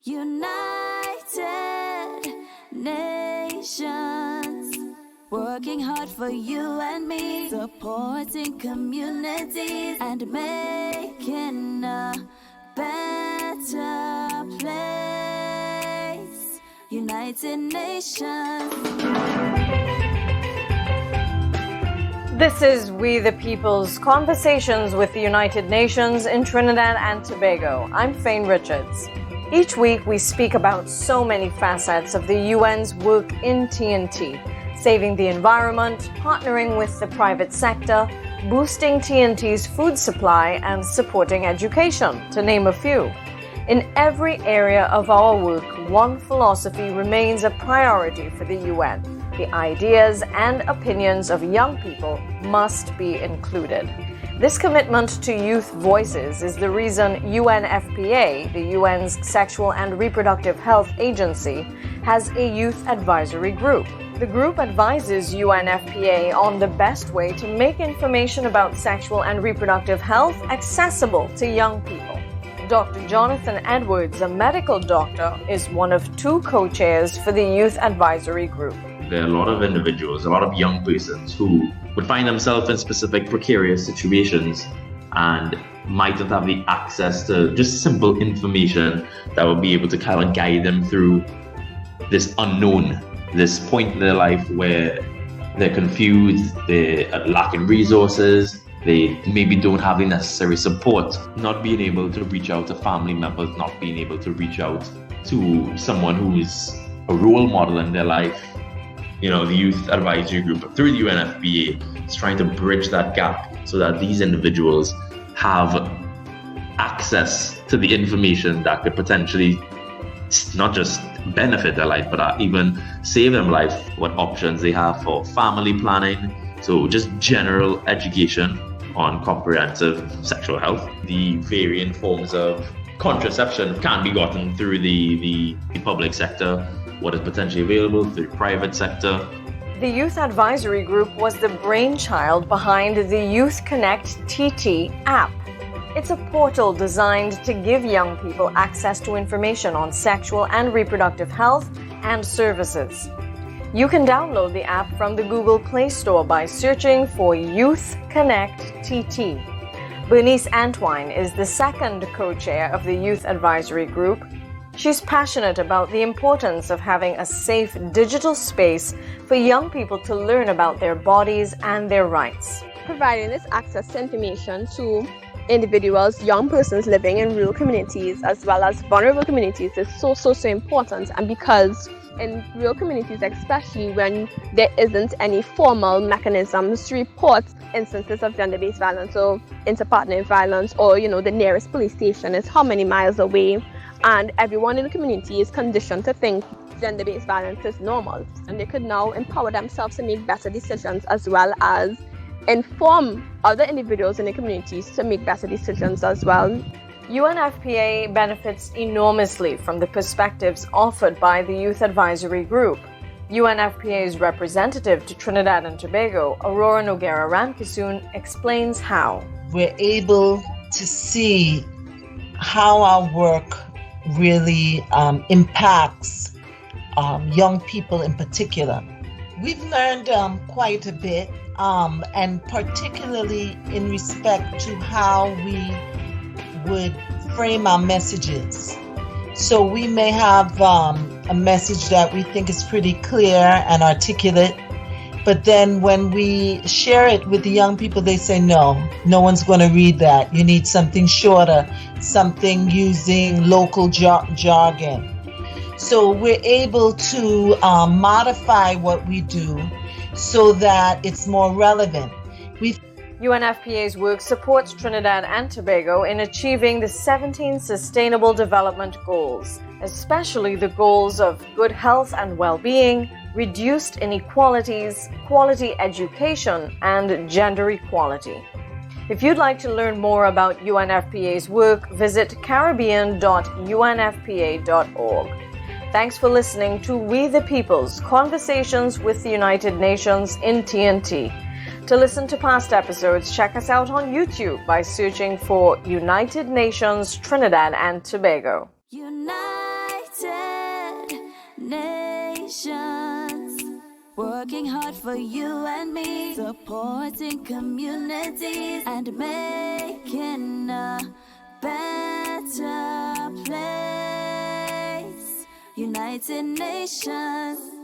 United Nations, working hard for you and me, supporting communities and making a better place. United Nations. This is We the People's Conversations with the United Nations in Trinidad and Tobago. I'm Faine Richards. Each week we speak about so many facets of the UN's work in TNT, saving the environment, partnering with the private sector, boosting TNT's food supply, and supporting education, to name a few. In every area of our work, one philosophy remains a priority for the UN. The ideas and opinions of young people must be included. This commitment to youth voices is the reason UNFPA, the UN's Sexual and Reproductive Health Agency, has a youth advisory group. The group advises UNFPA on the best way to make information about sexual and reproductive health accessible to young people. Dr. Johnathan Edwards, a medical doctor, is one of two co-chairs for the Youth Advisory Group. There are a lot of individuals, a lot of young persons who would find themselves in specific precarious situations and might not have the access to just simple information that would be able to kind of guide them through this unknown, this point in their life where they're confused, they're lacking resources, they maybe don't have the necessary support, not being able to reach out to family members, not being able to reach out to someone who is a role model in their life. You know, the Youth Advisory Group through the UNFPA is trying to bridge that gap so that these individuals have access to the information that could potentially not just benefit their life, but even save them life, what options they have for family planning. So just general education on comprehensive sexual health. The varying forms of contraception can be gotten through the public sector, what is potentially available through the private sector. The Youth Advisory Group was the brainchild behind the Youth Connect TT app. It's a portal designed to give young people access to information on sexual and reproductive health and services. You can download the app from the Google Play Store by searching for Youth Connect TT. Bernice Antoine is the second co-chair of the Youth Advisory Group. She's passionate about the importance of having a safe digital space for young people to learn about their bodies and their rights. Providing this access to information to individuals, young persons living in rural communities as well as vulnerable communities is so important. And because in rural communities, especially when there isn't any formal mechanisms to report instances of gender-based violence or interpartner violence, or the nearest police station is how many miles away, and everyone in the community is conditioned to think gender-based violence is normal, and they could now empower themselves to make better decisions as well as inform other individuals in the communities to make better decisions as well. UNFPA benefits enormously from the perspectives offered by the Youth Advisory Group. UNFPA's representative to Trinidad and Tobago, Aurora Noguera-Ramkissoon, explains how. We're able to see how our work really impacts young people in particular. We've learned quite a bit, and particularly in respect to how we would frame our messages. So we may have a message that we think is pretty clear and articulate, but then when we share it with the young people, they say, no one's going to read that. You need something shorter, something using local jargon. So we're able to modify what we do so that it's more relevant. UNFPA's work supports Trinidad and Tobago in achieving the 17 Sustainable Development Goals, especially the goals of good health and well-being, reduced inequalities, quality education, and gender equality. If you'd like to learn more about UNFPA's work, visit caribbean.unfpa.org. Thanks for listening to We the People's Conversations with the United Nations in TNT. To listen to past episodes, check us out on YouTube by searching for United Nations Trinidad and Tobago. United Working hard for you and me, supporting communities and making a better place. United Nations.